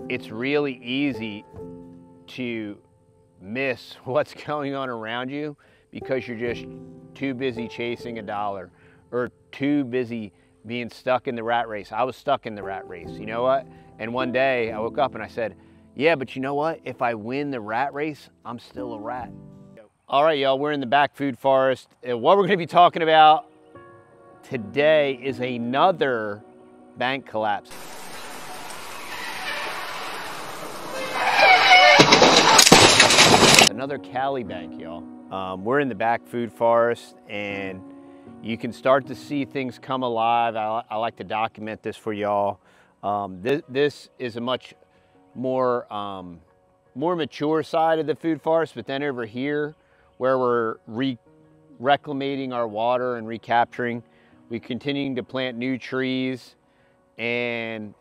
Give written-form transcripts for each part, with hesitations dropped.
it's really easy to miss what's going on around you because you're just too busy chasing a dollar or too busy being stuck in the rat race. I was stuck in the rat race, you know what? And one day I woke up and I said, yeah, but you know what? If I win the rat race, I'm still a rat. All right, y'all, we're in the back food forest. What we're gonna be talking about today is another bank collapse. Another Cali bank, y'all. We're in the back food forest and you can start to see things come alive. I like to document this for y'all. This is a much more mature side of the food forest, but then over here where we're reclamating our water and recapturing, we're continuing to plant new trees, and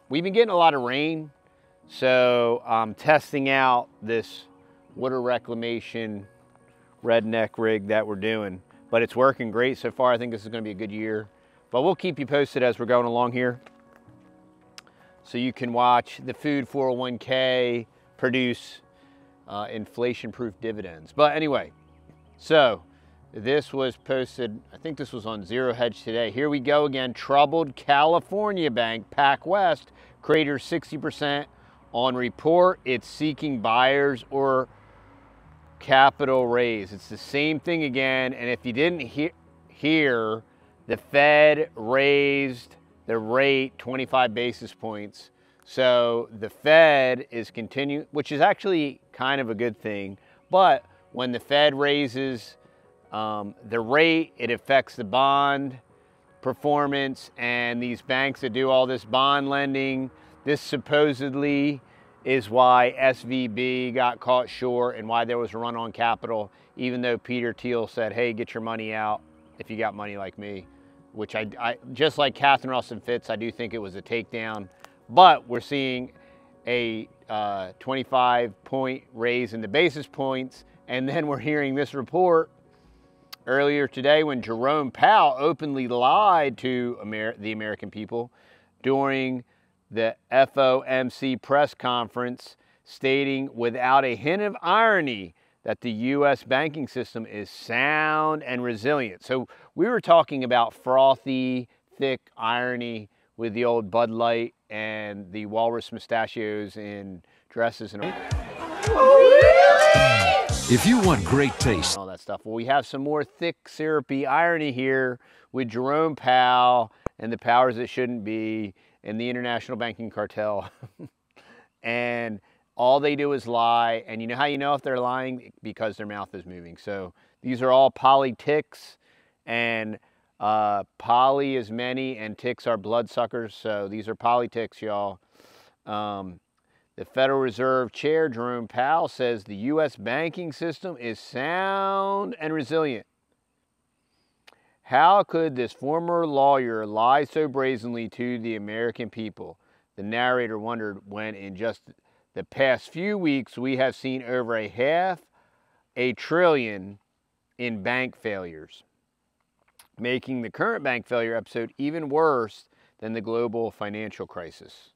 we've been getting a lot of rain. So I'm testing out this water reclamation redneck rig that we're doing, but it's working great so far. I think this is going to be a good year, but we'll keep you posted as we're going along here. So you can watch the Food 401k produce inflation-proof dividends. But anyway, so this was posted, I think this was on Zero Hedge today. Here we go again. Troubled California bank, PacWest, craters 60% on report. It's seeking buyers or capital raise. It's the same thing again. And if you didn't hear, the Fed raised the rate 25 basis points. So the Fed is continuing, which is actually kind of a good thing. But when the Fed raises the rate, it affects the bond performance, and these banks that do all this bond lending, this supposedly is why SVB got caught short and why there was a run on capital, even though Peter Thiel said, hey, get your money out if you got money like me, which I just like Catherine Russell Fitz, I do think it was a takedown. But we're seeing a 25-point raise in the basis points, and then we're hearing this report earlier today when Jerome Powell openly lied to the American people during the FOMC press conference, stating without a hint of irony that the U.S. banking system is sound and resilient. So we were talking about frothy, thick irony with the old Bud Light and the walrus mustachios in dresses and if you want great taste, all that stuff. Well, we have some more thick, syrupy irony here with Jerome Powell and the powers that shouldn't be and the international banking cartel. And all they do is lie. And you know how you know if they're lying? Because their mouth is moving. So these are all politics, and poly is many and ticks are bloodsuckers. So these are politics, y'all. The Federal Reserve Chair, Jerome Powell, says the U.S. banking system is sound and resilient. How could this former lawyer lie so brazenly to the American people? The narrator wondered when in just the past few weeks we have seen over $500 billion in bank failures, making the current bank failure episode even worse than the global financial crisis.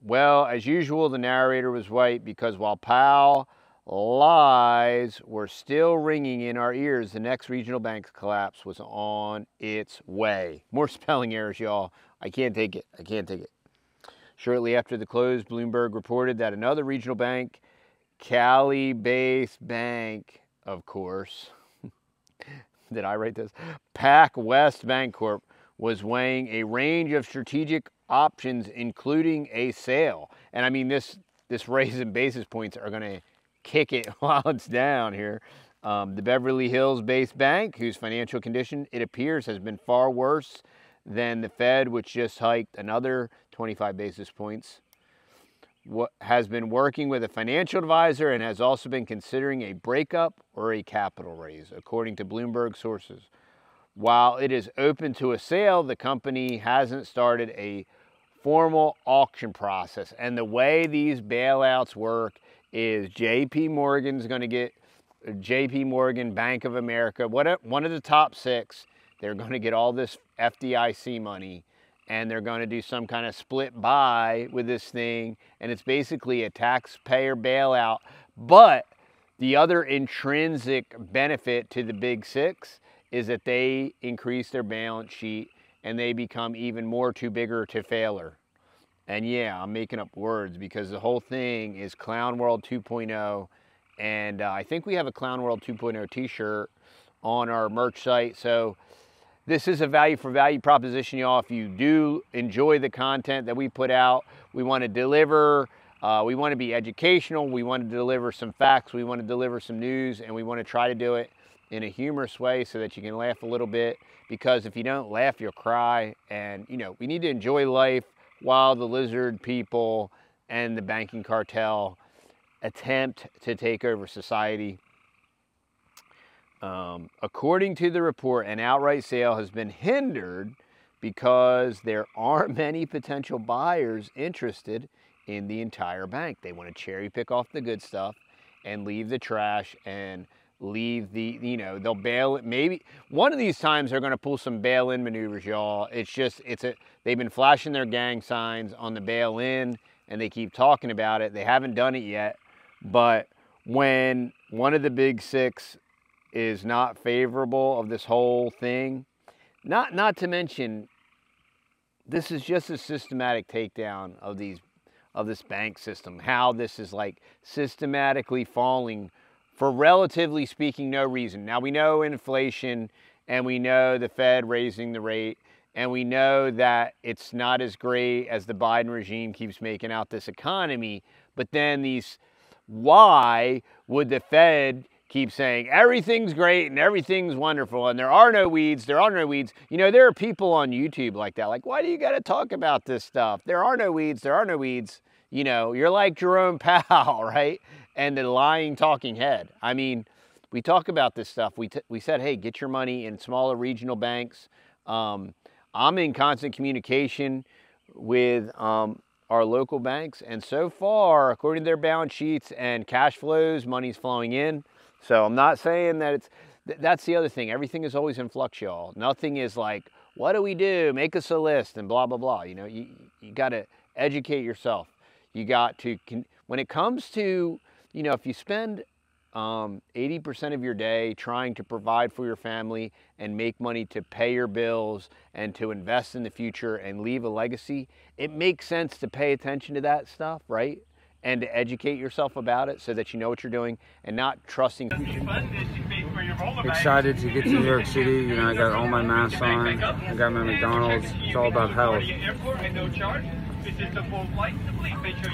Well, as usual, the narrator was right, because while Powell lies were still ringing in our ears, the next regional bank collapse was on its way. More spelling errors, y'all. I can't take it. I can't take it. Shortly after the close, Bloomberg reported that another regional bank, Cali-based bank, of course, did I write this? PacWest Bancorp was weighing a range of strategic options, including a sale. And I mean, this raise in basis points are going to kick it while it's down here. The Beverly Hills-based bank, whose financial condition, it appears, has been far worse than the Fed, which just hiked another 25 basis points, has been working with a financial advisor and has also been considering a breakup or a capital raise, according to Bloomberg sources. While it is open to a sale, the company hasn't started a formal auction process. And the way these bailouts work is JP Morgan's going to get JP Morgan, Bank of America, one of the top six. They're going to get all this FDIC money, and they're going to do some kind of split buy with this thing, and it's basically a taxpayer bailout. But the other intrinsic benefit to the big six is that they increase their balance sheet and they become even more too bigger to failer. And yeah, I'm making up words because the whole thing is Clown World 2.0. And I think we have a Clown World 2.0 t-shirt on our merch site. So this is a value for value proposition, y'all. If you do enjoy the content that we put out, we want to deliver, we want to be educational, we want to deliver some facts, we want to deliver some news, and we want to try to do it in a humorous way so that you can laugh a little bit, because if you don't laugh, you'll cry. And you know, we need to enjoy life while the lizard people and the banking cartel attempt to take over society. According to the report, an outright sale has been hindered because there aren't many potential buyers interested in the entire bank. They want to cherry pick off the good stuff and leave the trash and leave the, you know, they'll bail it. Maybe one of these times they're going to pull some bail-in maneuvers, y'all. It's just, they've been flashing their gang signs on the bail-in and they keep talking about it. They haven't done it yet, but when one of the big six is not favorable of this whole thing, not to mention, this is just a systematic takedown of this bank system, how this is like systematically falling for, relatively speaking, no reason. Now we know inflation, and we know the Fed raising the rate, and we know that it's not as great as the Biden regime keeps making out this economy. But then why would the Fed keep saying everything's great and everything's wonderful and there are no weeds, there are no weeds? You know, there are people on YouTube like that. Like, why do you got to talk about this stuff? There are no weeds, there are no weeds. You know, you're like Jerome Powell, right? And the lying talking head. I mean, we talk about this stuff. We said, hey, get your money in smaller regional banks. I'm in constant communication with our local banks, and so far, according to their balance sheets and cash flows, money's flowing in. So I'm not saying that that's the other thing. Everything is always in flux, y'all. Nothing is like, what do we do? Make us a list and blah, blah, blah. You know, you got to educate yourself. You got to, when it comes to, you know, if you spend 80% of your day trying to provide for your family and make money to pay your bills and to invest in the future and leave a legacy, it makes sense to pay attention to that stuff, right? And to educate yourself about it so that you know what you're doing and not trusting. Excited to get to New York City. You know, I got all my masks on. I got my McDonald's. It's all about health.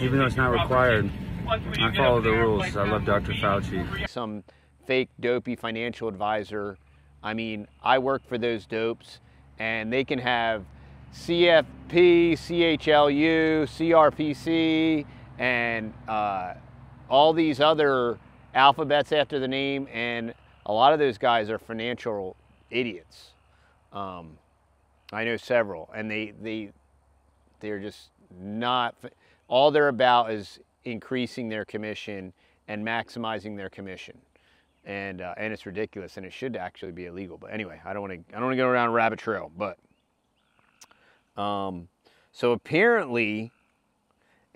Even though it's not required, I follow the rules. I love Dr. Fauci. Some fake dopey financial advisor. I mean, I work for those dopes, and they can have CFP, CHLU, CRPC, and all these other alphabets after the name, and a lot of those guys are financial idiots. I know several, and they're just not, all they're about is increasing their commission and maximizing their commission, and it's ridiculous, and it should actually be illegal. But anyway, I don't want to go around a rabbit trail. But so apparently,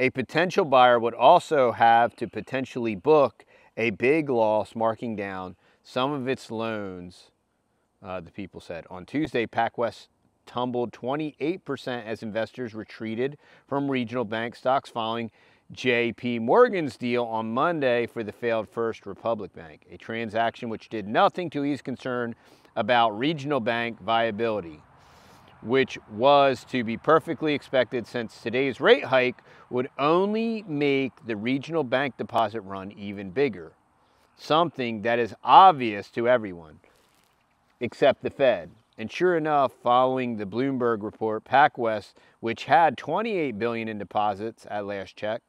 a potential buyer would also have to potentially book a big loss, marking down some of its loans. The people said on Tuesday, PacWest tumbled 28% as investors retreated from regional bank stocks following J.P. Morgan's deal on Monday for the failed First Republic Bank, a transaction which did nothing to ease concern about regional bank viability, which was to be perfectly expected since today's rate hike would only make the regional bank deposit run even bigger, something that is obvious to everyone except the Fed. And sure enough, following the Bloomberg report, PacWest, which had $28 billion in deposits at last check,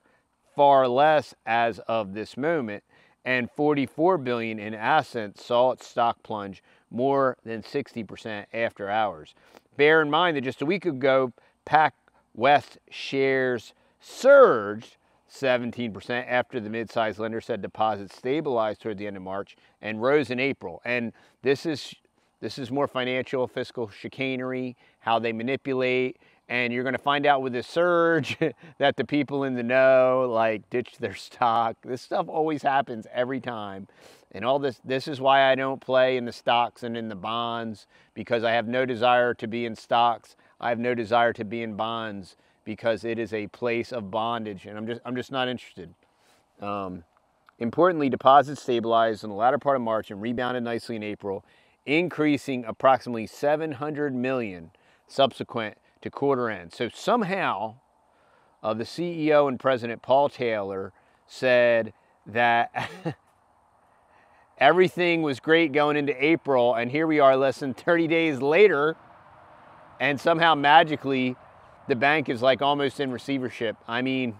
far less as of this moment, and $44 billion in assets, saw its stock plunge more than 60% after hours. Bear in mind that just a week ago, PacWest shares surged 17% after the mid-sized lender said deposits stabilized toward the end of March and rose in April. And this is more financial, fiscal chicanery, how they manipulate And you're going to find out with this surge that the people in the know like ditch their stock. This stuff always happens every time. And all this is why I don't play in the stocks and in the bonds, because I have no desire to be in stocks. I have no desire to be in bonds, because it is a place of bondage, and I'm just not interested. Importantly, deposits stabilized in the latter part of March and rebounded nicely in April, increasing approximately $700 million subsequent to quarter end. So somehow, the CEO and President Paul Taylor said that everything was great going into April, and here we are less than 30 days later, and somehow magically the bank is like almost in receivership. I mean,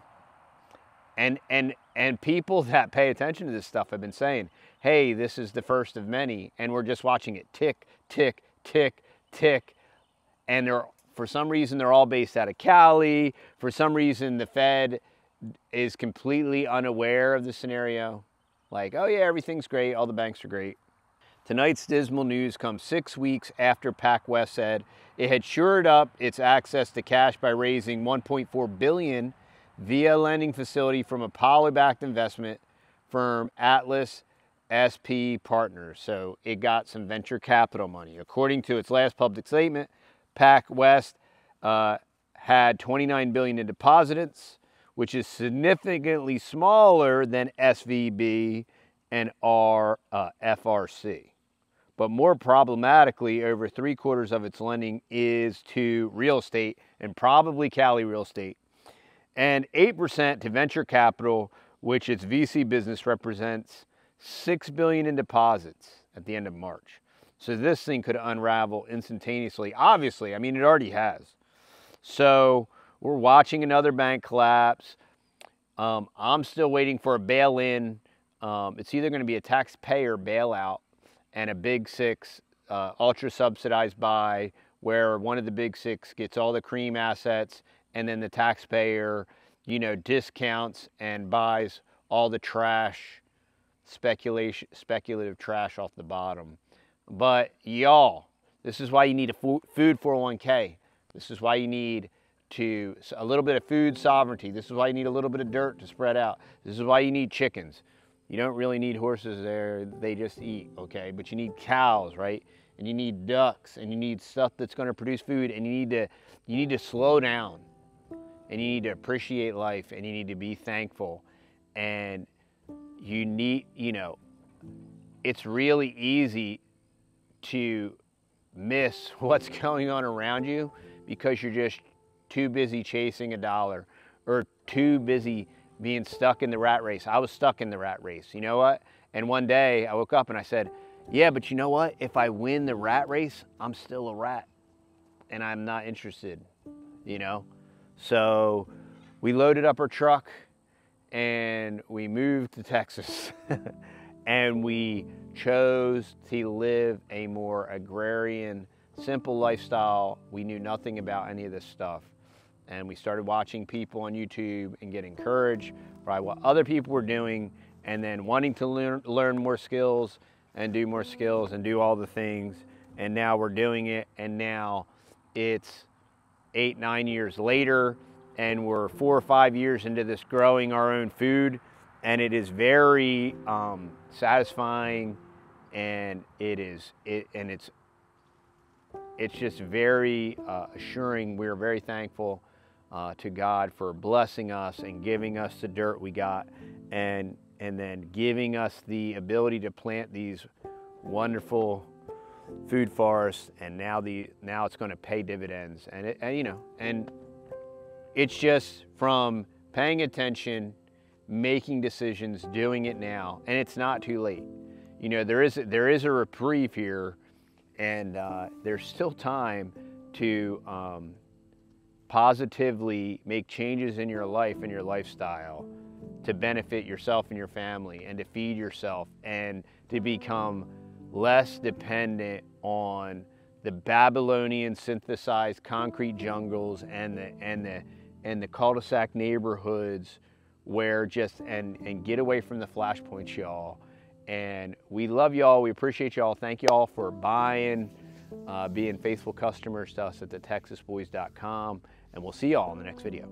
and people that pay attention to this stuff have been saying, hey, this is the first of many, and we're just watching it tick, tick, tick, tick, and for some reason they're all based out of Cali. For some reason the Fed is completely unaware of the scenario. Like, oh yeah, everything's great, all the banks are great. Tonight's dismal news comes 6 weeks after PacWest said it had shored up its access to cash by raising $1.4 billion via a lending facility from Apollo-backed investment firm Atlas SP Partners. So it got some venture capital money. According to its last public statement, PacWest had $29 billion in deposits, which is significantly smaller than SVB and FRC. But more problematically, over 3/4 of its lending is to real estate, and probably Cali real estate, and 8% to venture capital, which its VC business represents $6 billion in deposits at the end of March. So this thing could unravel instantaneously. Obviously, I mean, it already has. So we're watching another bank collapse. I'm still waiting for a bail-in. It's either going to be a taxpayer bailout and a big six ultra subsidized buy, where one of the big six gets all the cream assets, and then the taxpayer, discounts and buys all the trash, speculative trash off the bottom. But y'all, this is why you need a food 401k. This is why you need a little bit of food sovereignty. This is why you need a little bit of dirt to spread out. This is why you need chickens. You don't really need horses there, they just eat, okay? But you need cows, right? And you need ducks, and you need stuff that's gonna produce food, and you need to slow down, and you need to appreciate life, and you need to be thankful. And you need, it's really easy to miss what's going on around you because you're just too busy chasing a dollar, or too busy being stuck in the rat race. I was stuck in the rat race, you know what? And one day I woke up and I said, yeah, but you know what? If I win the rat race, I'm still a rat, and I'm not interested, So we loaded up our truck and we moved to Texas and we chose to live a more agrarian, simple lifestyle. We knew nothing about any of this stuff. And we started watching people on YouTube and get encouraged by what other people were doing, and then wanting to learn more skills and do more skills and do all the things. And now we're doing it, and now it's 8-9 years later, and we're 4 or 5 years into this growing our own food, and it is very satisfying, and it's just very assuring. We're very thankful to God for blessing us and giving us the dirt we got, and then giving us the ability to plant these wonderful food forests, and now it's going to pay dividends. And it's just from paying attention, making decisions, doing it now, and it's not too late. There is a reprieve here, and there's still time to positively make changes in your life and your lifestyle to benefit yourself and your family, and to feed yourself, and to become less dependent on the Babylonian synthesized concrete jungles and the cul-de-sac neighborhoods where and get away from the flashpoints, y'all. And we love y'all. We appreciate y'all. Thank y'all for buying, being faithful customers to us at TheTexasBoys.com. and we'll see y'all in the next video.